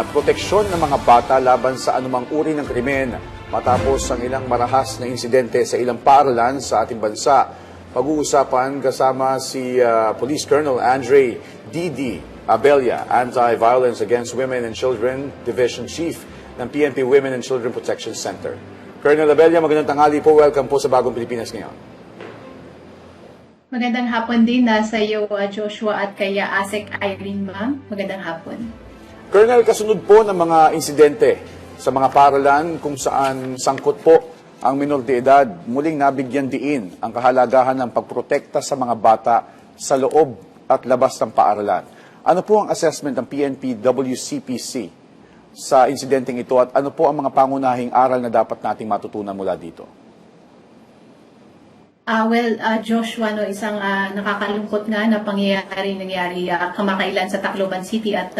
proteksyon ng mga bata laban sa anumang uri ng krimen matapos ang ilang marahas na insidente sa ilang paaralan sa ating bansa. Pag-uusapan kasama si Police Colonel Andre Didi Abella, Anti-Violence Against Women and Children Division Chief ng PNP Women and Children Protection Center. Colonel Abella, magandang tanghali po. Welcome po sa Bagong Pilipinas ngayon. Magandang hapon din sa iyo, Joshua, at kay ASEC Irene, ma'am. Magandang hapon. Colonel, kasunod po ng mga insidente sa mga paaralan kung saan sangkot po ang minor de edad, muling nabigyan diin ang kahalagahan ng pagprotekta sa mga bata sa loob at labas ng paaralan. Ano po ang assessment ng PNP WCPC sa insidenteng ito at ano po ang mga pangunahing aral na dapat nating matutunan mula dito? Joshua, isang nakakalungkot nga na nangyari kamakailan sa Tacloban City at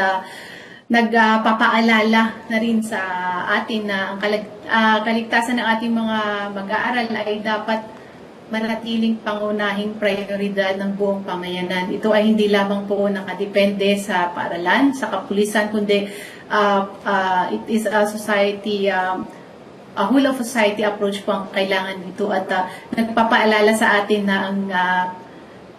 nagpapaalala na rin sa atin na ang kaligtasan ng ating mga mag-aaral ay dapat manatiling pangunahing prioridad ng buong pamayanan. Ito ay hindi lamang po nakadepende sa paaralan, sa kapulisan, kundi it is a society a whole of society approach po ang kailangan dito at nagpapaalala sa atin na ang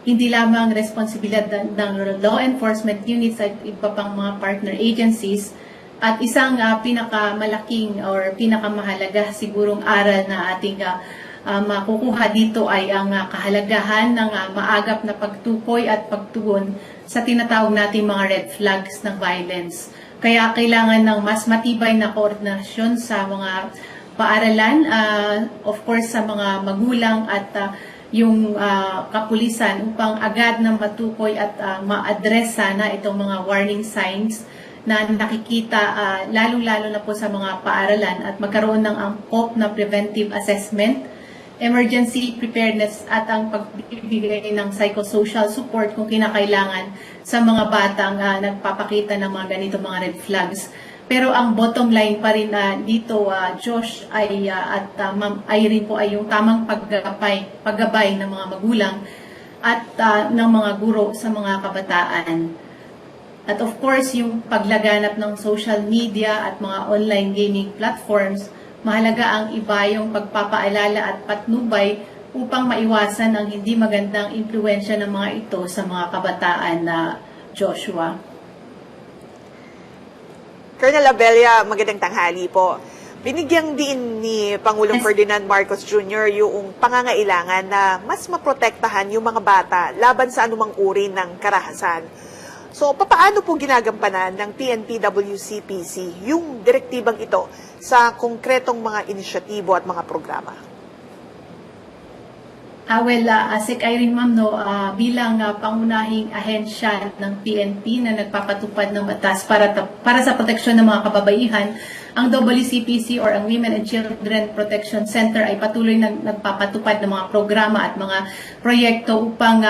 hindi lamang responsibilidad ng law enforcement units at iba pang mga partner agencies at isang pinakamalaking or pinakamahalaga sigurong aral na ating makukuha dito ay ang kahalagahan ng maagap na pagtukoy at pagtugon sa tinatawag nating mga red flags ng violence. Kaya kailangan ng mas matibay na koordinasyon sa mga paaralan, of course sa mga magulang at yung kapulisan upang agad na matukoy at ma-address sana itong mga warning signs na nakikita lalong-lalo na po sa mga paaralan at magkaroon ng angkop na preventive assessment, emergency preparedness at ang pagbibigay ng psychosocial support kung kinakailangan sa mga batang nagpapakita ng mga ganito mga red flags. Pero ang bottom line pa rin dito, Josh, ay, Ma'am Irene po ay yung tamang paggabay ng mga magulang at ng mga guro sa mga kabataan. At of course, yung paglaganap ng social media at mga online gaming platforms, mahalaga ang iba yung pagpapaalala at patnubay upang maiwasan ang hindi magandang impluwensya ng mga ito sa mga kabataan na Joshua. Colonel Abella, magandang tanghali po. Binigyang din ni Pangulong Ferdinand Marcos Jr. yung pangangailangan na mas maprotektahan yung mga bata laban sa anumang uri ng karahasan. So, papaano po ginagampanan ng PNP WCPC yung direktibang ito sa konkretong mga inisyatibo at mga programa? ASEC Irene, ma'am, bilang pangunahing ahensya ng PNP na nagpapatupad ng batas para sa proteksyon ng mga kababaihan, ang WCPC or ang Women and Children Protection Center ay patuloy nagpapatupad ng mga programa at mga proyekto upang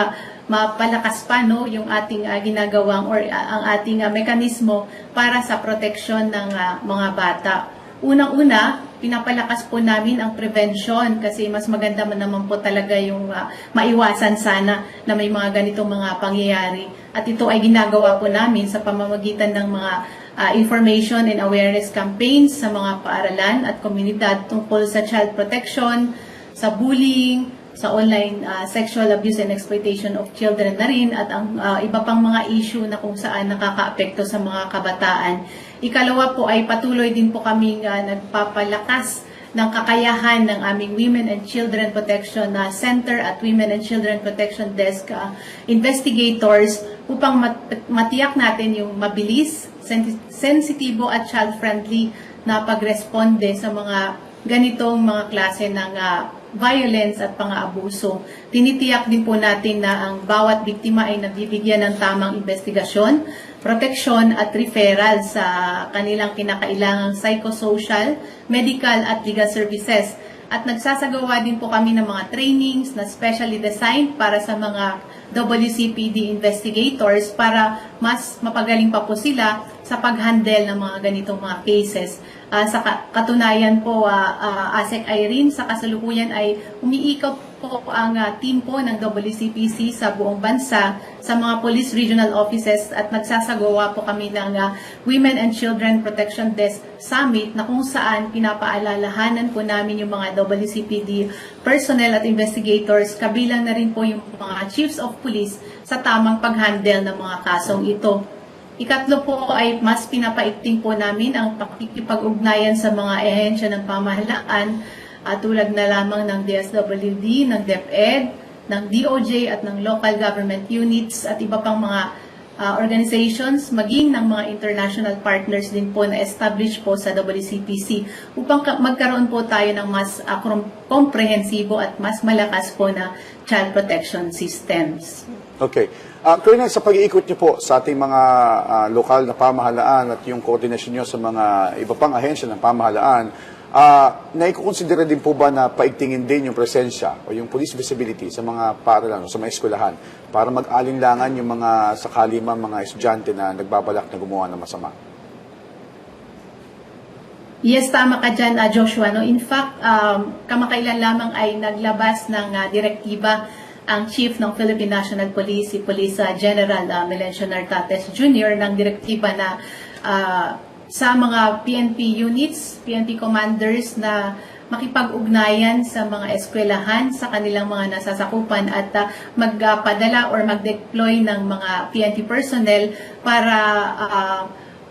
mapalakas pa yung ating ginagawang or ang ating mekanismo para sa proteksyon ng mga bata. Unang-una, pinapalakas po namin ang prevention kasi mas maganda naman po talaga yung maiwasan sana na may mga ganitong mga pangyayari. At ito ay ginagawa po namin sa pamamagitan ng mga information and awareness campaigns sa mga paaralan at komunidad tungkol sa child protection, sa bullying, sa online sexual abuse and exploitation of children na rin at ang iba pang mga issue na kung saan nakakaapekto sa mga kabataan. Ikalawa po ay patuloy din po kaming nagpapalakas ng kakayahan ng aming Women and Children Protection Center at Women and Children Protection Desk investigators upang matiyak natin yung mabilis, sensitibo at child-friendly na pagresponde sa mga ganitong mga klase ng violence at pang-aabuso. Tinitiyak din po natin na ang bawat biktima ay nabibigyan ng tamang investigasyon, proteksyon at referral sa kanilang kinakailangang psychosocial, medical at legal services. At nagsasagawa din po kami ng mga trainings na specially designed para sa mga WCPD investigators para mas mapagaling pa po sila sa pag-handle ng mga ganitong mga cases. Sa katunayan po, ASEC Irene, sa kasalukuyan ay umiikot po ang team po ng WCPC sa buong bansa sa mga police regional offices at nagsasagawa po kami ng Women and Children Protection Desk Summit na kung saan pinapaalalahanan po namin yung mga WCPD personnel at investigators, kabilang na rin po yung mga chiefs of police sa tamang pag-handle ng mga kasong ito. Ikatlo po ay mas pinapaigting po namin ang pakikipag-ugnayan sa mga ehensya ng pamahalaan tulad na lamang ng DSWD, ng DepEd, ng DOJ at ng local government units at iba pang mga organizations, maging ng mga international partners din po na established po sa WCPC upang magkaroon po tayo ng mas komprehensibo at mas malakas po na child protection systems. Okay. Colonel, sa pag-iikot niyo po sa ating mga lokal na pamahalaan at yung koordinasyon niyo sa mga iba pang ahensya ng pamahalaan, naikukonsidera din po ba na paigtingin din yung presensya o yung police visibility sa mga paaralan o sa mga eskwelahan para mag-alinlangan yung mga sakali mga estudyante na nagbabalak na gumawa ng masama? Yes, tama ka dyan, Joshua. No? In fact, kamakailan lamang ay naglabas ng direktiba ang Chief ng Philippine National Police, si Police General Melencio Nartates Jr. ng direktiba na sa mga PNP units, PNP commanders na makipag-ugnayan sa mga eskwelahan sa kanilang mga nasasakupan at magpadala or mag-deploy ng mga PNP personnel para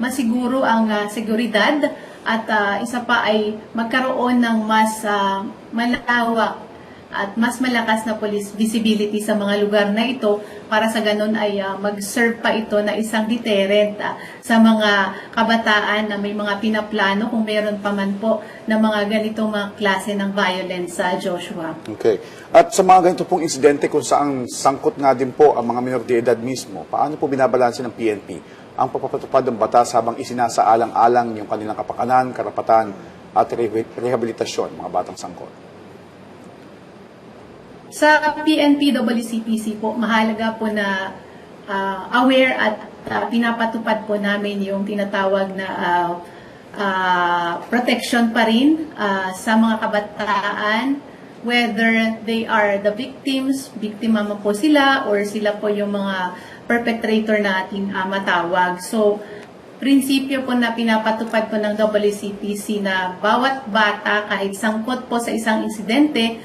masiguro ang seguridad at isa pa ay magkaroon ng mas malawak at mas malakas na police visibility sa mga lugar na ito para sa ganun ay mag-serve pa ito na isang deterrent sa mga kabataan na may mga pinaplano kung meron pa man po na mga ganitong mga klase ng violence, Joshua. Okay. At sa mga ganito pong insidente kung saan sangkot nga din po ang mga minor de edad mismo, paano po binabalanse ng PNP ang papapatupad ng batas habang isinasaalang-alang yung kanilang kapakanan, karapatan at rehabilitasyon mga batang sangkot? Sa PNP WCPC po, mahalaga po na aware at pinapatupad po namin yung tinatawag na protection pa rin sa mga kabataan, whether they are the victims, biktima man po sila, or sila po yung mga perpetrator na ating matawag. So, prinsipyo po na pinapatupad po ng WCPC na bawat bata kahit sangkot po sa isang insidente,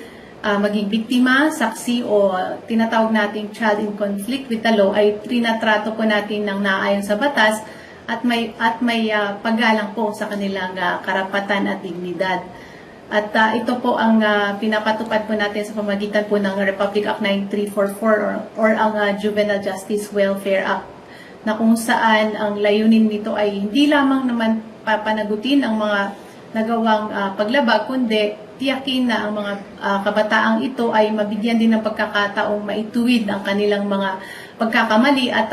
maging biktima, saksi o tinatawag nating child in conflict with the law ay trinatrato po natin ng naayon sa batas at may paggalang po sa kanilang karapatan at dignidad. At ito po ang pinapatupad po natin sa pamagitan po ng Republic Act 9344 or ang Juvenile Justice Welfare Act na kung saan ang layunin nito ay hindi lamang naman papanagutin ang mga nagawang paglabag, kundi tiyakin na ang mga kabataang ito ay mabigyan din ng pagkakataong maituwid ang kanilang mga pagkakamali at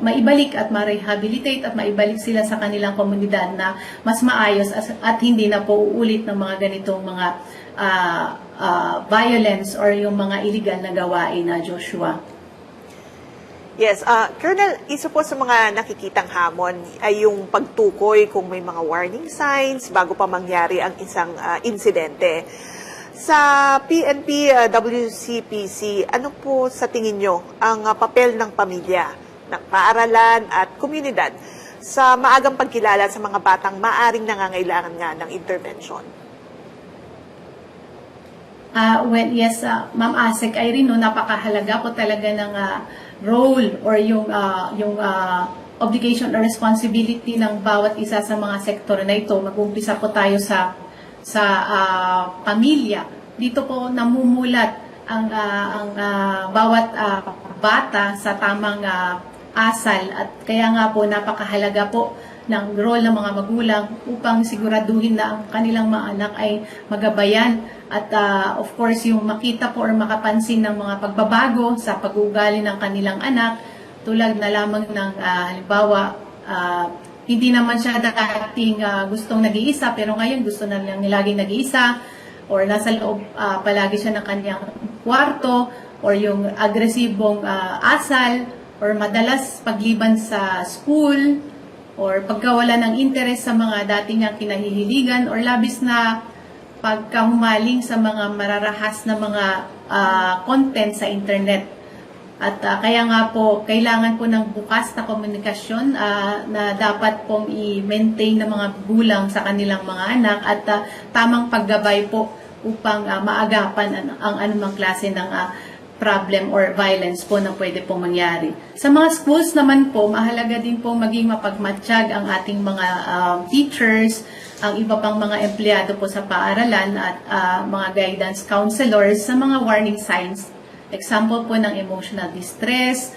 maibalik at ma-rehabilitate at maibalik sila sa kanilang komunidad na mas maayos at hindi na po uulit ng mga ganitong mga violence or yung mga illegal na gawain na Joshua. Yes, Colonel, isa po sa mga nakikitang hamon ay yung pagtukoy kung may mga warning signs bago pa mangyari ang isang insidente. Sa PNP WCPC, ano po sa tingin nyo ang papel ng pamilya, ng paaralan at komunidad sa maagang pagkilala sa mga batang maaring nangangailangan nga ng intervention? Well, yes, Ma'am ASEC Irene, napakahalaga po talaga ng role or yung obligation or responsibility ng bawat isa sa mga sektor na ito. Mag-umpisa po tayo sa pamilya. Dito po namumulat ang bawat bata sa tamang asal at kaya nga po napakahalaga po ng role ng mga magulang upang siguraduhin na ang kanilang mga anak ay magabayan at of course yung makita po or makapansin ng mga pagbabago sa pag-uugali ng kanilang anak tulad na lamang ng halimbawa hindi naman siya dating gustong nag-iisa pero ngayon gusto na lang laging nag-iisa or nasa loob palagi siya ng kanyang kwarto or yung agresibong asal or madalas pagliban sa school or pagkawala ng interest sa mga dati niyang kinahihiligan or labis na pagkahumaling sa mga mararahas na mga content sa internet. At kaya nga po, kailangan po ng bukas na komunikasyon na dapat pong i-maintain ng mga gulang sa kanilang mga anak at tamang paggabay po upang maagapan ang anumang klase ng problem or violence po na pwede pong mangyari. Sa mga schools naman po, mahalaga din po maging mapagmatsyag ang ating mga teachers, ang iba pang mga empleyado po sa paaralan at mga guidance counselors sa mga warning signs. Example po ng emotional distress,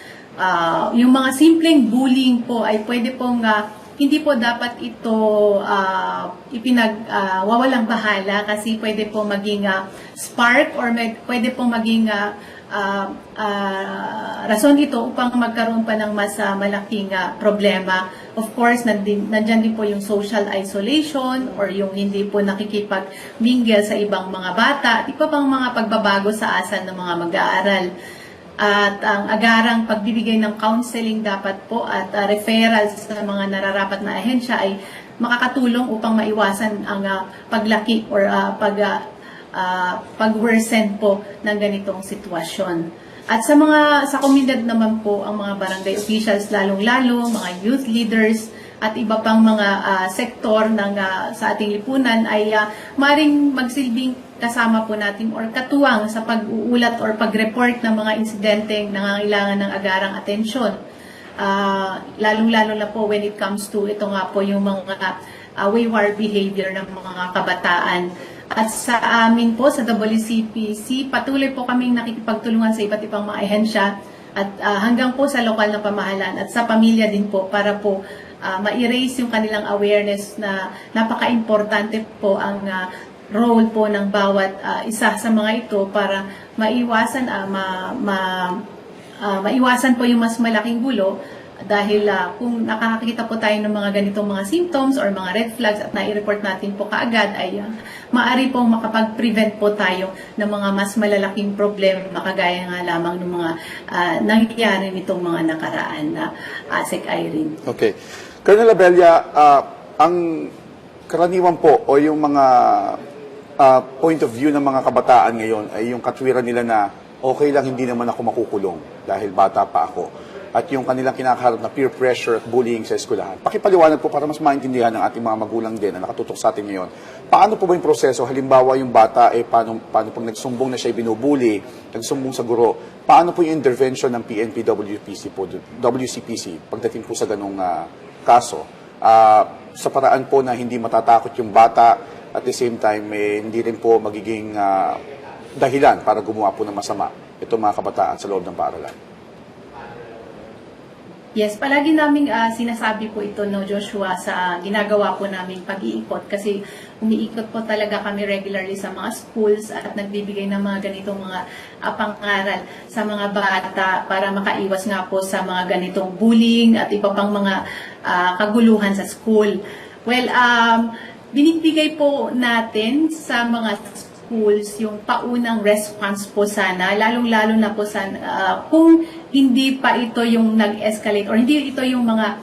yung mga simpleng bullying po ay pwede pong hindi po dapat ito wawalang bahala kasi pwede po maging spark or pwede po maging rason ito upang magkaroon pa ng mas malaking problema. Of course, nandyan din po yung social isolation or yung hindi po nakikipag-mingle sa ibang mga bata at iba pang mga pagbabago sa asal ng mga mag-aaral. At ang agarang pagbibigay ng counseling dapat po at referrals sa mga nararapat na ahensya ay makakatulong upang maiwasan ang paglaki or pag-worsen po ng ganitong sitwasyon. At sa komunidad naman po, ang mga barangay officials, lalong-lalo, mga youth leaders, at iba pang mga sektor sa ating lipunan ay maring magsilbing kasama po natin or katuwang sa pag-uulat or pag-report ng mga insidenteng nangangailangan ng agarang atensyon. Lalong-lalo na po when it comes to ito nga po yung mga wayward behavior ng mga kabataan. At sa amin po, sa WCPC, patuloy po kaming nakikipagtulungan sa iba't ibang mga ahensya at hanggang po sa lokal na pamahalaan at sa pamilya din po para po ma-erase yung kanilang awareness na napaka-importante po ang role po ng bawat isa sa mga ito para maiwasan maiwasan po yung mas malaking gulo dahil kung nakakakita po tayo ng mga ganitong mga symptoms or mga red flags at nai-report natin po kaagad ay maaari pong makapag-prevent po tayo ng mga mas malalaking problema kagaya nga lamang ng mga nangyayari nitong mga nakaraan na Sec Irene. Okay. Colonel Abella, ang karaniwan po o yung mga point of view ng mga kabataan ngayon ay yung katwiran nila na okay lang, hindi naman ako makukulong dahil bata pa ako. At yung kanilang kinakaharap na peer pressure at bullying sa eskwelahan. Pakipaliwanag po para mas maintindihan ng ating mga magulang din na nakatutok sa atin ngayon. Paano po ba yung proseso? Halimbawa yung bata, paano pag nagsumbong na siya binubuli, nagsumbong sa guro, paano po yung intervention ng PNP WCPC pagdating po sa ganong kaso? Sa paraan po na hindi matatakot yung bata at the same time, hindi rin po magiging dahilan para gumawa po ng masama itong mga kabataan sa loob ng paaralan. Yes, palagi naming sinasabi po ito, no, Joshua, sa ginagawa po naming pag-iikot kasi umiikot po talaga kami regularly sa mga schools at nagbibigay ng mga ganitong mga pangaral sa mga bata para makaiwas nga po sa mga ganitong bullying at iba pang mga kaguluhan sa school. Well, binibigay po natin sa mga schools yung paunang response po sana, lalong-lalo na po sana kung hindi pa ito yung nag-escalate or hindi ito yung mga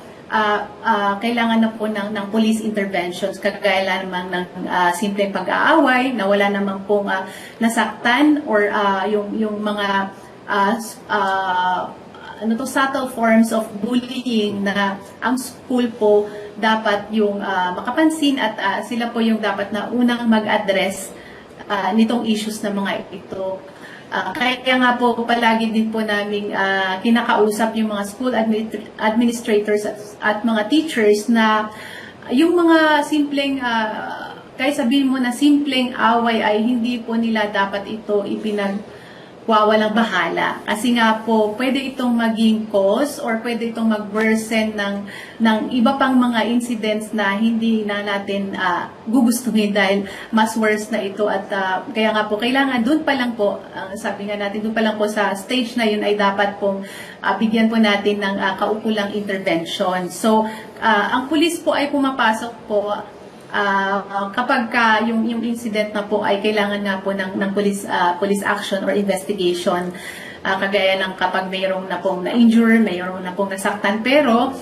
kailangan na po ng police interventions, kagaya lamang ng simpleng pag-aaway, na wala namang pong nasaktan or yung mga subtle forms of bullying na ang school po dapat yung makapansin at sila po yung dapat na unang mag-address nitong issues na mga ito. Kaya nga po palagi din po namin kinakausap yung mga school administrators at mga teachers na yung mga simpleng, kaya sabihin mo na simpleng away ay hindi po nila dapat ito walang bahala. Kasi nga po, pwede itong maging cause or pwede itong mag-worsen ng iba pang mga incidents na hindi na natin gugustuhin dahil mas worse na ito. At kaya nga po, kailangan doon pa lang po, sabi nga natin, doon pa lang po sa stage na yun ay dapat pong bigyan po natin ng kaukulang intervention. So, ang pulis po ay pumapasok po kapag yung incident na po ay kailangan nga po ng police action or investigation, kagaya ng kapag mayroong na pong na-injure, mayroong na pong nasaktan, pero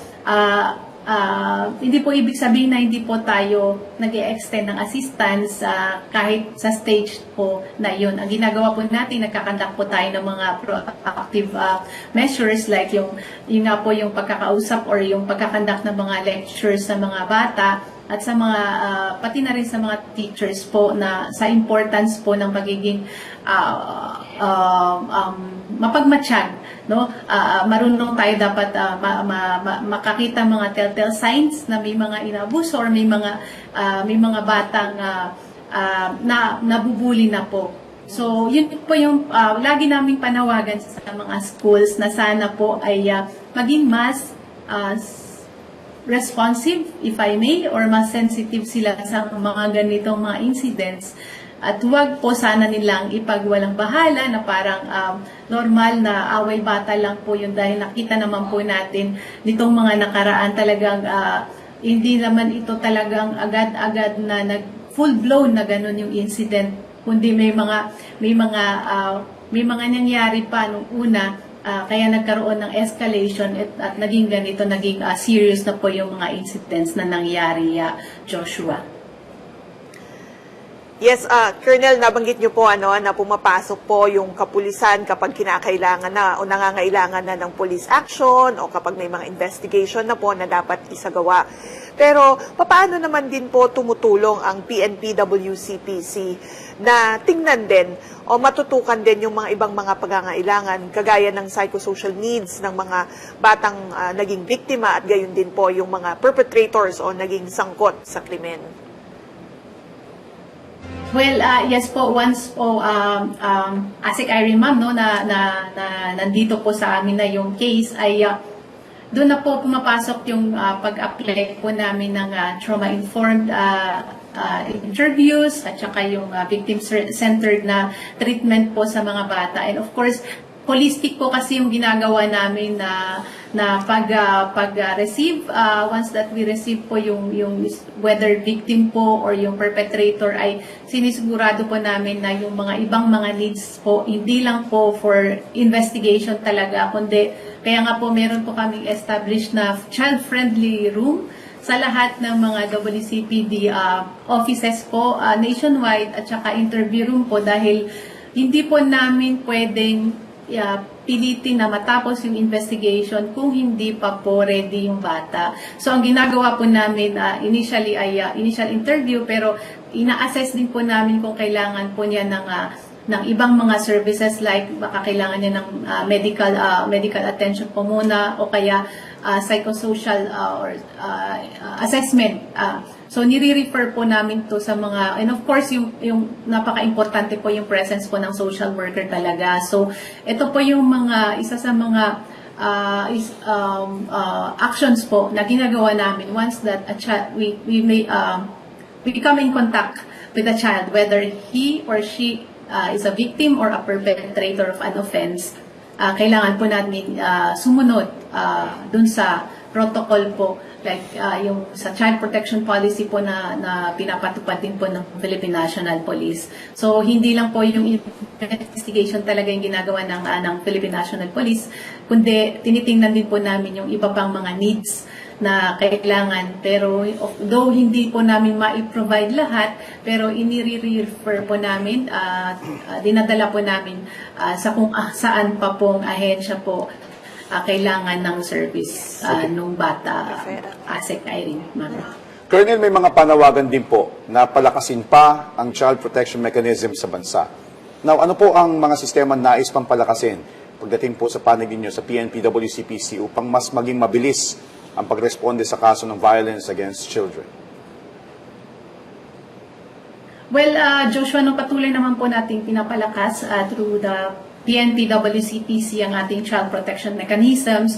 hindi po ibig sabihin na hindi po tayo nag-extend ng assistance kahit sa stage po na yun. Ang ginagawa po natin, nagkakandak po tayo ng mga proactive measures like yung nga po yung pagkakausap or yung pagkakandak ng mga lectures sa mga bata at sa mga pati na rin sa mga teachers po na sa importance po ng pagiging mapagmatsyag, no? Marunong tayo dapat makakita mga telltale signs na may mga inabuso or may mga batang na nabubuli na po. So, yun po yung lagi naming panawagan sa mga schools na sana po ay maging mas responsive, if I may, or mas sensitive sila sa mga ganitong mga incidents. At huwag po sana nilang ipagwalang bahala na parang normal na away bata lang po yun dahil nakita naman po natin nitong mga nakaraan talagang hindi naman ito talagang agad-agad na full-blown na ganun yung incident, kundi may mga nangyari pa nung una. Kaya nagkaroon ng escalation at naging ganito, naging serious na po yung mga incidents na nangyari, Joshua. Yes, Colonel, nabanggit niyo po na pumapasok po yung kapulisan kapag kinakailangan na o nangangailangan na ng police action o kapag may mga investigation na po na dapat isagawa. Pero paano naman din po tumutulong ang PNP-WCPC na tingnan din o matutukan din yung mga ibang mga pangangailangan kagaya ng psychosocial needs ng mga batang naging biktima at gayon din po yung mga perpetrators o naging sangkot sa krimen? Well, yes po, once po, ASIC Irene ma'am, no, na nandito po sa amin na yung case ay doon na po pumapasok yung pag-apply po namin ng trauma-informed interviews at saka yung victim-centered na treatment po sa mga bata. And of course, holistic po kasi yung ginagawa namin na pag-receive, once that we receive po yung whether victim po or yung perpetrator ay sinisigurado po namin na yung mga ibang mga needs po, hindi lang po for investigation talaga, kundi kaya nga po meron po kaming established na child-friendly room sa lahat ng mga WCPD offices po nationwide at saka interview room po dahil hindi po namin pwedeng pilitin na matapos yung investigation kung hindi pa po ready yung bata. So, ang ginagawa po namin initially ay initial interview pero ina-assess din po namin kung kailangan po niya ng ibang mga services like baka kailangan niya ng medical attention po muna o kaya psychosocial or assessment. So, nire-refer po namin to sa mga, and of course, yung napaka-importante po yung presence po ng social worker talaga. So, ito po yung isa sa mga actions po na ginagawa namin once that a child, we become in contact with a child, whether he or she is a victim or a perpetrator of an offense. Kailangan po natin sumunod dun sa protocol po like yung sa child protection policy po na pinapatupad din po ng Philippine National Police. So hindi lang po yung investigation talaga yung ginagawa ng Philippine National Police, kundi tinitingnan din po namin yung iba pang mga needs na kailangan. Pero though hindi po namin ma-provide lahat, pero inire-refer po namin, dinadala po namin sa kung saan pa pong ahensya po kailangan ng service nung bata, ASIC Irene. Colonel, may mga panawagan din po na palakasin pa ang child protection mechanism sa bansa. Now, ano po ang mga sistema nais pang palakasin pagdating po sa panig ninyo sa PNP-WCPC upang mas maging mabilis ang pagresponde sa kaso ng violence against children? Well, Joshua, no, patuloy naman po nating pinapalakas through the PNP-WCPC ang ating child protection mechanisms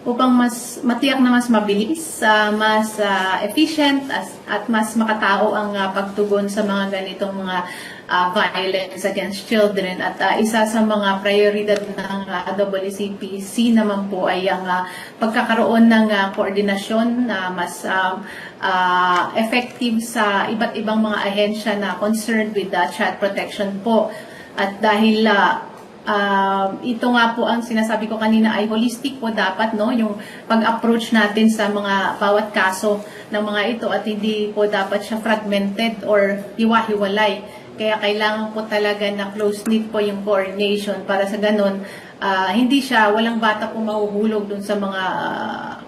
upang mas matiyak na mas mabilis, mas efficient at mas makatao ang pagtugon sa mga ganitong mga violence against children. At isa sa mga prioridad ng WCPC naman po ay ang pagkakaroon ng koordinasyon na mas effective sa iba't ibang mga ahensya na concerned with child protection po. At dahil ito nga po ang sinasabi ko kanina ay holistic po dapat, no, yung pag-approach natin sa mga bawat kaso ng mga ito at hindi po dapat siya fragmented or hiwa-hiwalay. Kaya kailangan po talaga na close-knit po yung coordination para sa ganun, hindi siya, walang bata po mahuhulog dun sa mga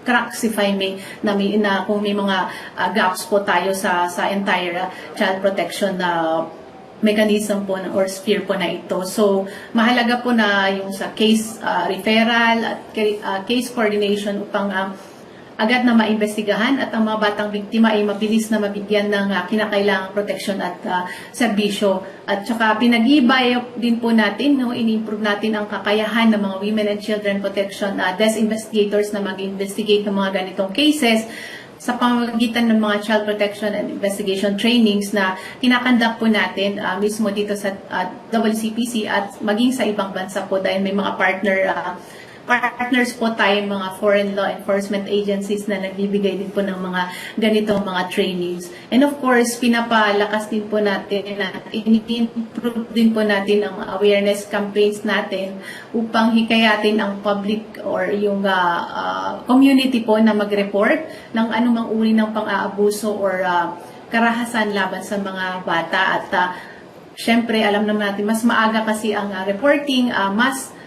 cracks, if I may, na kung may mga gaps po tayo sa entire child protection na mechanism po or sphere po na ito. So, mahalaga po na yung sa case referral at case coordination upang agad na maimbestigahan at ang mga batang biktima ay mabilis na mabigyan ng kinakailangang protection at serbisyo. At saka pinag-iibay din po natin, no, in-improve natin ang kakayahan ng mga women and children protection desk investigators na mag-investigate ng mga ganitong cases sa pamamagitan ng mga child protection and investigation trainings na kinakandak po natin mismo dito sa WCPC at maging sa ibang bansa po dahil may mga partners po tayo, mga foreign law enforcement agencies na nagbibigay din po ng mga ganitong mga trainings. And of course, pinapalakas din po natin at in-improve din po natin ang awareness campaigns natin upang hikayatin ang public or yung community po na mag-report ng anumang uri ng pang-aabuso or karahasan laban sa mga bata. At syempre, alam naman natin, mas maaga kasi ang reporting, mas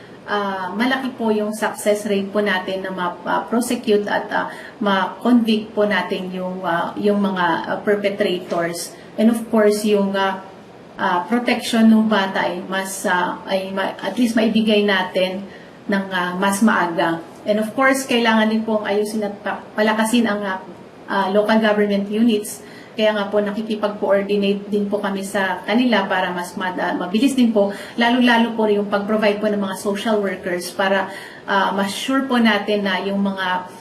malaki po yung success rate po natin na ma-prosecute at ma-convict po natin yung mga perpetrators. And of course, yung protection ng bata ay at least maibigay natin ng mas maaga. And of course, kailangan din pong ayusin at palakasin ang local government units. Kaya nga po nakikipag-coordinate din po kami sa kanila para mas mabilis din po, lalo-lalo po yung pag-provide po ng mga social workers para mas sure po natin na yung mga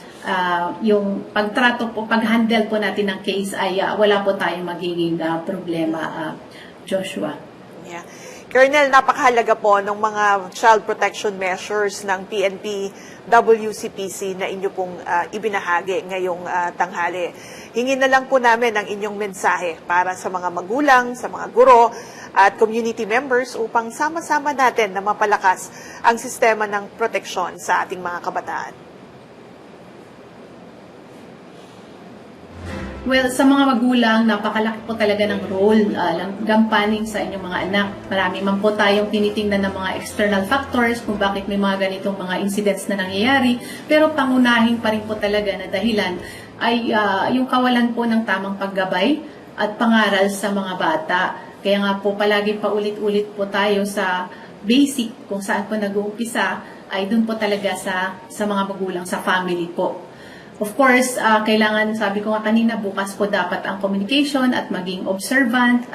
yung pagtrato po, pag-handle po natin ng case ay wala po tayong magiging problema, Joshua. Yeah. Colonel, napakahalaga po ng mga child protection measures ng PNP WCPC na inyo pong ibinahagi ngayong tanghali. Hingin na lang po namin ang inyong mensahe para sa mga magulang, sa mga guro at community members upang sama-sama natin na mapalakas ang sistema ng proteksyon sa ating mga kabataan. Well, sa mga magulang, napakalaki po talaga ng role gampanin sa inyong mga anak. Marami man po tayong tinitingnan ng mga external factors kung bakit may mga ganitong mga incidents na nangyayari. Pero pangunahin pa rin po talaga na dahilan ay yung kawalan po ng tamang paggabay at pangaral sa mga bata. Kaya nga po palagi pa ulit-ulit po tayo sa basic kung saan po nag-uumpisa ay dun po talaga sa mga magulang, sa family po. Of course, kailangan, sabi ko nga kanina, bukas po dapat ang communication at maging observant,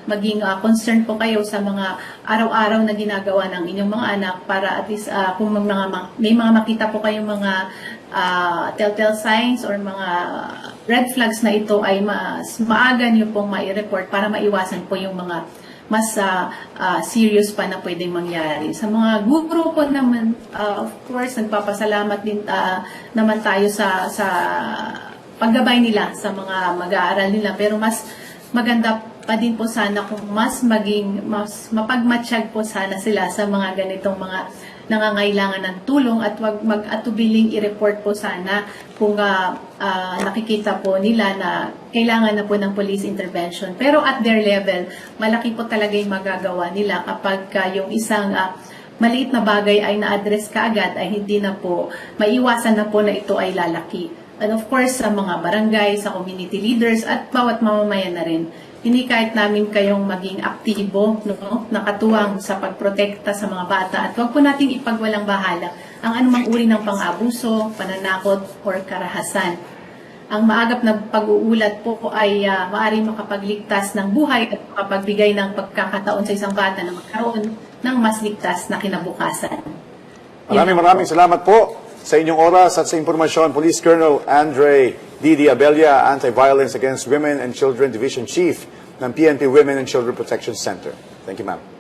maging concerned po kayo sa mga araw-araw na ginagawa ng inyong mga anak para at least kung may mga makita po kayong mga telltale signs or mga red flags na ito ay mas maaga niyo pong mai-report para maiwasan po yung mga mas serious pa na pwedeng mangyari. Sa mga guro po naman, of course, nagpapasalamat din naman tayo sa paggabay nila sa mga mag-aaral nila. Pero mas maganda pa din po sana kung mas mapagmatsyag po sana sila sa mga ganitong mga nangangailangan ng tulong at wag mag-atubiling i-report po sana kung nakikita po nila na kailangan na po ng police intervention. Pero at their level, malaki po talaga yung magagawa nila kapag yung isang maliit na bagay ay na-address kaagad ay hindi na po, maiwasan na po na ito ay lalaki. And of course, sa mga barangay, sa community leaders at bawat mamamayan na rin, hinikayat namin kayong maging aktibo, no, nakatuwang sa pagprotekta sa mga bata at huwag po nating ipagwalang bahala ang anumang uri ng pang-abuso, pananakot, or karahasan. Ang maagap na pag-uulat po ay maaaring makapagligtas ng buhay at makapagbigay ng pagkakataon sa isang bata na magkaroon ng mas ligtas na kinabukasan. Maraming salamat po sa inyong oras at sa impormasyon. Police Colonel Andre Didi Abella, Anti-Violence Against Women and Children Division Chief ng PNP Women and Children Protection Center. Thank you, ma'am.